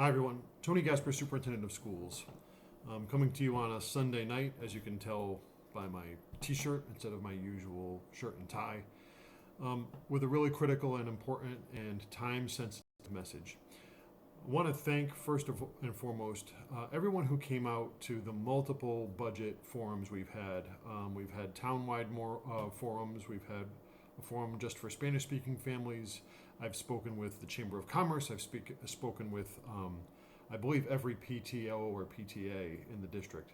Hi everyone, Tony Gasper, Superintendent of Schools. I'm coming to you on a Sunday night, as you can tell by my t-shirt instead of my usual shirt and tie, with a really critical and important and time-sensitive message. I want to thank first and foremost everyone who came out to the multiple budget forums we've had. We've had townwide forums, we've had a forum just for Spanish-speaking families. I've spoken with the Chamber of Commerce. I've spoken with, I believe, every PTO or PTA in the district.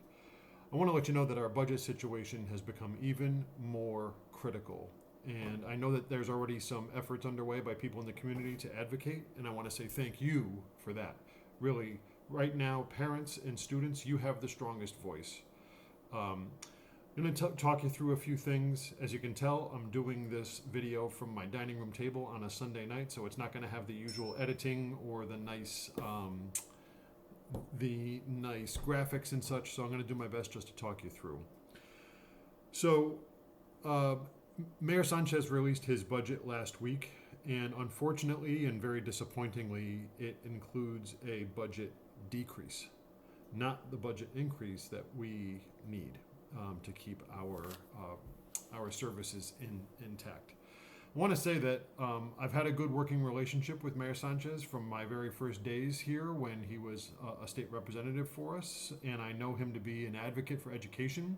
I want to let you know that our budget situation has become even more critical. And I know that there's already some efforts underway by people in the community to advocate, and I want to say thank you for that. Really, right now, parents and students, you have the strongest voice. I'm going to talk you through a few things. As you can tell, I'm doing this video from my dining room table on a Sunday night, so it's not going to have the usual editing or the nice graphics and such, so I'm going to do my best just to talk you through. So, Mayor Sanchez released his budget last week, and unfortunately and very disappointingly, it includes a budget decrease, not the budget increase that we need to keep our services intact. I want to say that I've had a good working relationship with Mayor Sanchez from my very first days here when he was a state representative for us, and I know him to be an advocate for education.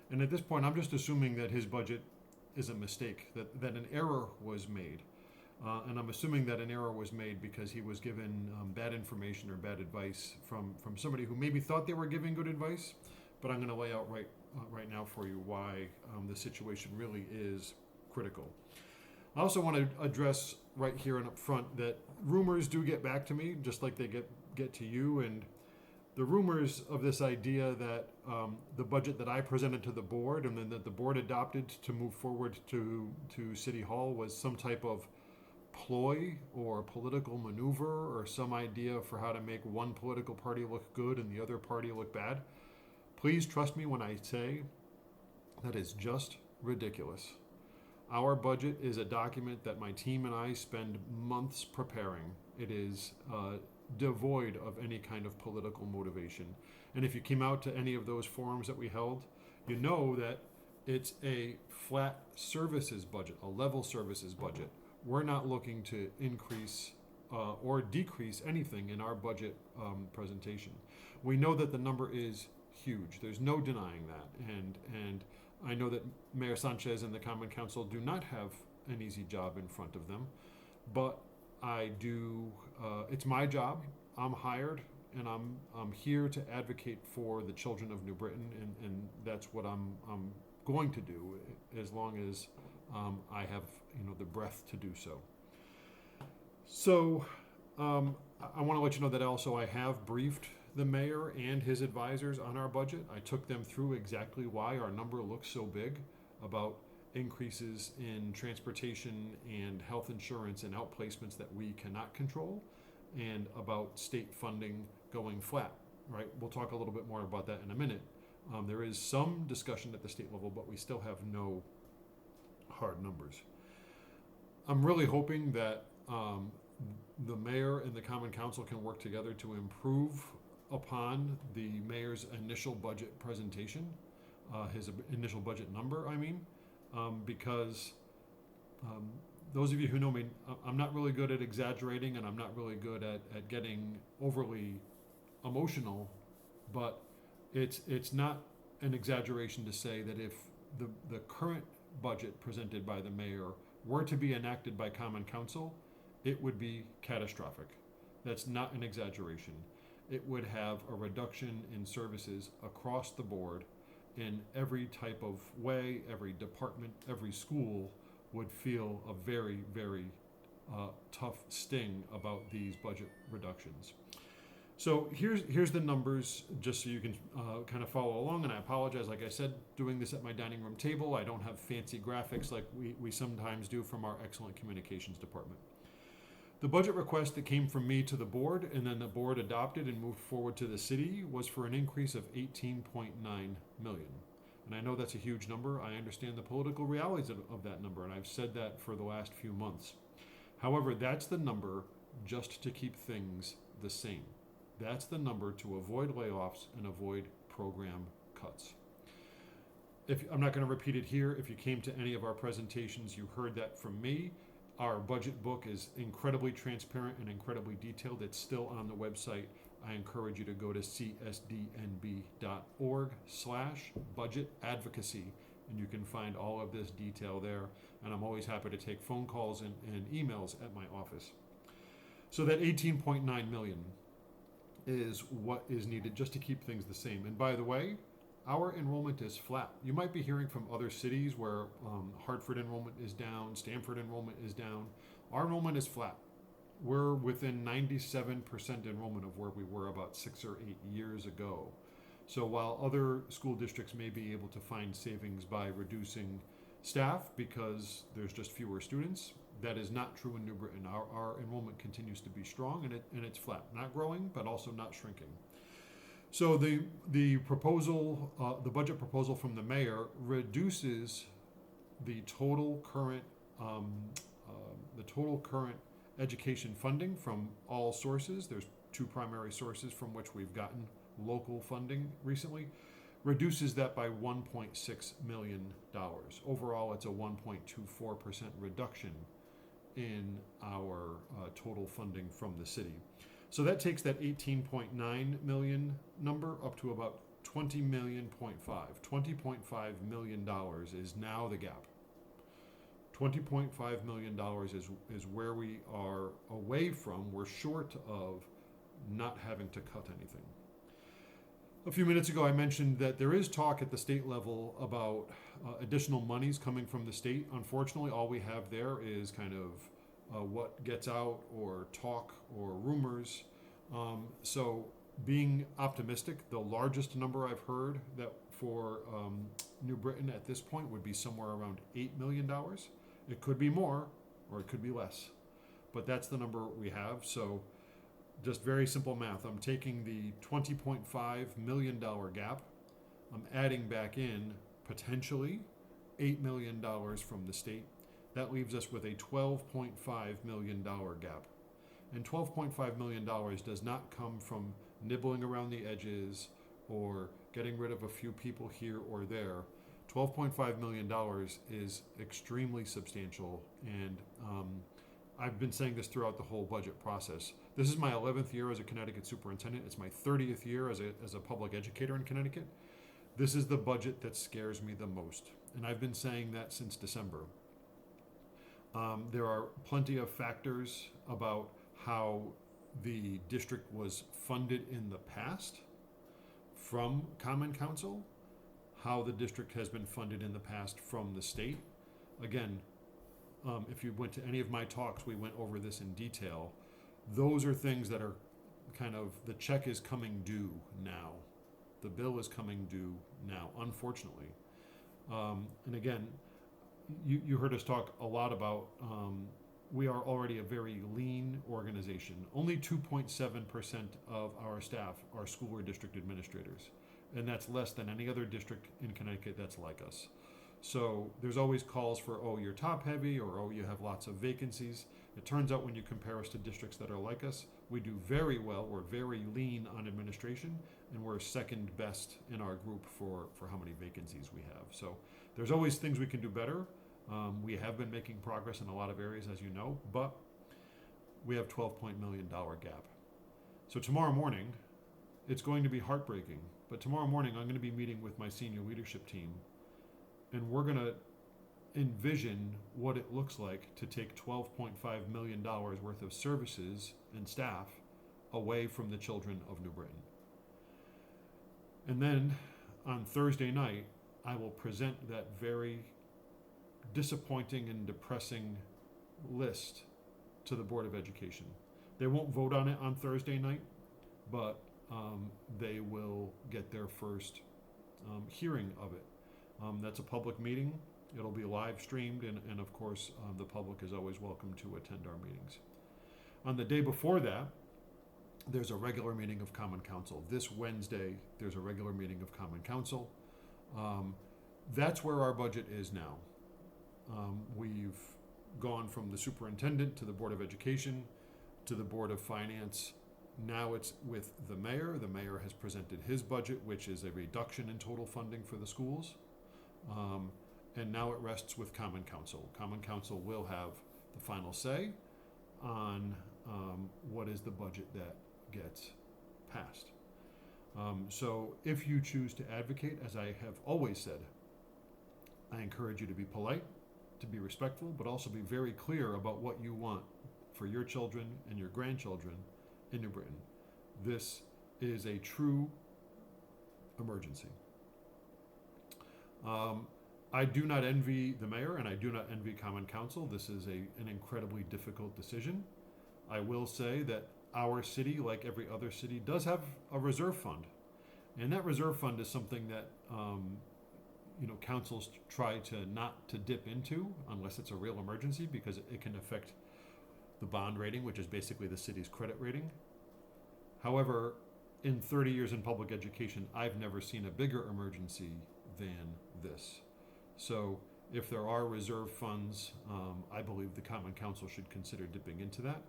And at this point, I'm just assuming that his budget is a mistake, that an error was made. And I'm assuming that an error was made because he was given bad information or bad advice from somebody who maybe thought they were giving good advice. But I'm going to lay out right now for you why the situation really is critical. I also want to address right here and up front that rumors do get back to me, just like they get to you. And the rumors of this idea that the budget that I presented to the board and then that the board adopted to move forward to City Hall was some type of ploy or political maneuver or some idea for how to make one political party look good and the other party look bad. Please trust me when I say that is just ridiculous. Our budget is a document that my team and I spend months preparing. It is devoid of any kind of political motivation. And if you came out to any of those forums that we held, you know that it's a flat services budget, a level services budget. We're not looking to increase or decrease anything in our budget presentation. We know that the number is huge. There's no denying that. And I know that Mayor Sanchez and the Common Council do not have an easy job in front of them, but I do, it's my job. I'm hired and I'm here to advocate for the children of New Britain, and that's what I'm going to do as long as I have the breath to do so. So I want to let you know that also I have briefed the mayor and his advisors on our budget. I took them through exactly why our number looks so big, about increases in transportation and health insurance and outplacements that we cannot control, and about state funding going flat, right? We'll talk a little bit more about that in a minute. There is some discussion at the state level, but we still have no hard numbers. I'm really hoping that the mayor and the Common Council can work together to improve upon the mayor's initial budget presentation, his initial budget number, because those of you who know me, I'm not really good at exaggerating and I'm not really good at getting overly emotional, but it's not an exaggeration to say that if the current budget presented by the mayor were to be enacted by Common Council, it would be catastrophic. That's not an exaggeration. It would have a reduction in services across the board in every type of way. Every department, every school would feel a very, very tough sting about these budget reductions. So here's the numbers, just so you can kind of follow along. And I apologize, like I said, doing this at my dining room table. I don't have fancy graphics like we sometimes do from our excellent communications department. The budget request that came from me to the board and then the board adopted and moved forward to the city was for an increase of $18.9 million. And I know that's a huge number. I understand the political realities of that number, and I've said that for the last few months. However, that's the number just to keep things the same. That's the number to avoid layoffs and avoid program cuts. I'm not going to repeat it here. If you came to any of our presentations, you heard that from me. Our budget book is incredibly transparent and incredibly detailed. It's still on the website. I encourage you to go to csdnb.org/budget advocacy, and you can find all of this detail there. And I'm always happy to take phone calls and emails at my office. So that 18.9 million is what is needed just to keep things the same. And by the way, our enrollment is flat. You might be hearing from other cities where Hartford enrollment is down, Stamford enrollment is down. Our enrollment is flat. We're within 97% enrollment of where we were about 6 or 8 years ago. So while other school districts may be able to find savings by reducing staff because there's just fewer students, that is not true in New Britain. Our enrollment continues to be strong, and it's flat, not growing, but also not shrinking. So the proposal, the budget proposal from the mayor reduces the total current education funding from all sources. There's two primary sources from which we've gotten local funding recently. Reduces that by $1.6 million. Overall, it's a 1.24% reduction in our total funding from the city. So that takes that 18.9 million number up to about 20.5 million. $20.5 million is now the gap. $20.5 million is where we are away from. We're short of not having to cut anything. A few minutes ago, I mentioned that there is talk at the state level about additional monies coming from the state. Unfortunately, all we have there is kind of what gets out or talk or rumors. So being optimistic, the largest number I've heard that for New Britain at this point would be somewhere around $8 million. It could be more or it could be less, but that's the number we have. So just very simple math. I'm taking the $20.5 million gap. I'm adding back in potentially $8 million from the state. That leaves us with a $12.5 million gap. And $12.5 million does not come from nibbling around the edges or getting rid of a few people here or there. $12.5 million is extremely substantial, and I've been saying this throughout the whole budget process. This is my 11th year as a Connecticut superintendent. It's my 30th year as a public educator in Connecticut. This is the budget that scares me the most, and I've been saying that since December. There are plenty of factors about how the district was funded in the past from Common Council, how the district has been funded in the past from the state. Again, if you went to any of my talks, we went over this in detail. Those are things that are kind of, the check is coming due now. The bill is coming due now, unfortunately. And again, you heard us talk a lot about we are already a very lean organization. Only 2.7% of our staff are school or district administrators, and that's less than any other district in Connecticut that's like us. So there's always calls for, oh, you're top heavy, or oh, you have lots of vacancies. It turns out when you compare us to districts that are like us, we do very well. We're very lean on administration, and we're second best in our group for how many vacancies we have. So there's always things we can do better. We have been making progress in a lot of areas, as you know, but we have $12 million gap. So tomorrow morning, it's going to be heartbreaking, but tomorrow morning I'm going to be meeting with my senior leadership team, and we're going to envision what it looks like to take $12.5 million worth of services and staff away from the children of New Britain. And then on Thursday night, I will present that very disappointing and depressing list to the Board of Education. They won't vote on it on Thursday night, but they will get their first hearing of it. That's a public meeting. It'll be live streamed, and of course, the public is always welcome to attend our meetings. On the day before that, there's a regular meeting of Common Council. This Wednesday, there's a regular meeting of Common Council. That's where our budget is now. We've gone from the superintendent to the Board of Education to the Board of Finance Now it's with the mayor. The mayor has presented his budget, which is a reduction in total funding for the schools. And now it rests with Common Council. Common Council will have the final say on what is the budget that gets passed. So if you choose to advocate, as I have always said, I encourage you to be polite, to be respectful, but also be very clear about what you want for your children and your grandchildren in New Britain. This is a true emergency. I do not envy the mayor, and I do not envy Common Council. This is an incredibly difficult decision. I will say that our city, like every other city, does have a reserve fund. And that reserve fund is something that councils try to not to dip into unless it's a real emergency, because it can affect the bond rating, which is basically the city's credit rating. However, in 30 years in public education, I've never seen a bigger emergency than this. So if there are reserve funds, I believe the Common Council should consider dipping into that.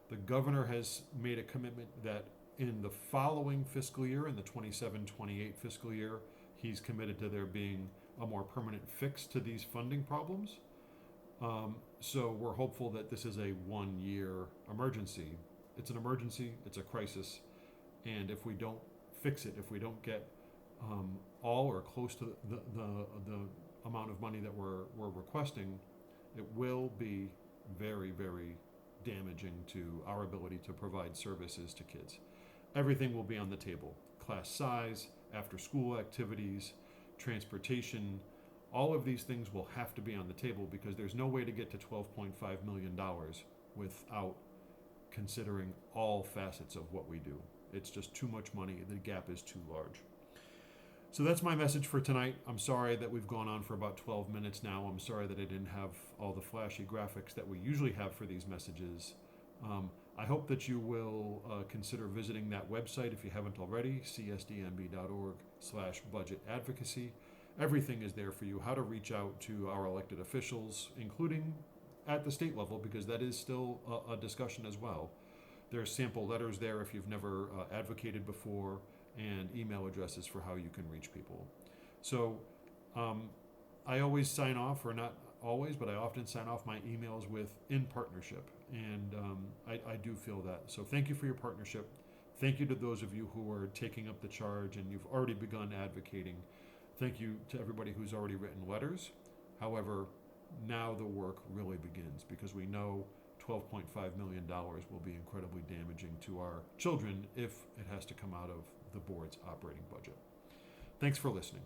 The governor has made a commitment that in the following fiscal year, in the 27-28 fiscal year, he's committed to there being a more permanent fix to these funding problems. So we're hopeful that this is a 1-year emergency. It's an emergency, it's a crisis, and if we don't fix it, if we don't get all or close to the amount of money that we're requesting, it will be very, very damaging to our ability to provide services to kids. Everything will be on the table. Class size, after school activities, transportation, all of these things will have to be on the table, because there's no way to get to $12.5 million without considering all facets of what we do. It's just too much money. The gap is too large. So that's my message for tonight. I'm sorry that we've gone on for about 12 minutes now. I'm sorry that I didn't have all the flashy graphics that we usually have for these messages. I hope that you will consider visiting that website if you haven't already, csdnb.org/budget advocacy. Everything is there for you, how to reach out to our elected officials, including at the state level, because that is still a discussion as well. There's sample letters there if you've never advocated before, and email addresses for how you can reach people. So I always sign off, or not always, but I often sign off my emails with "in partnership," and I do feel that. So thank you for your partnership. Thank you to those of you who are taking up the charge and you've already begun advocating. Thank you to everybody who's already written letters. However, now the work really begins, because we know $12.5 million will be incredibly damaging to our children if it has to come out of the board's operating budget. Thanks for listening.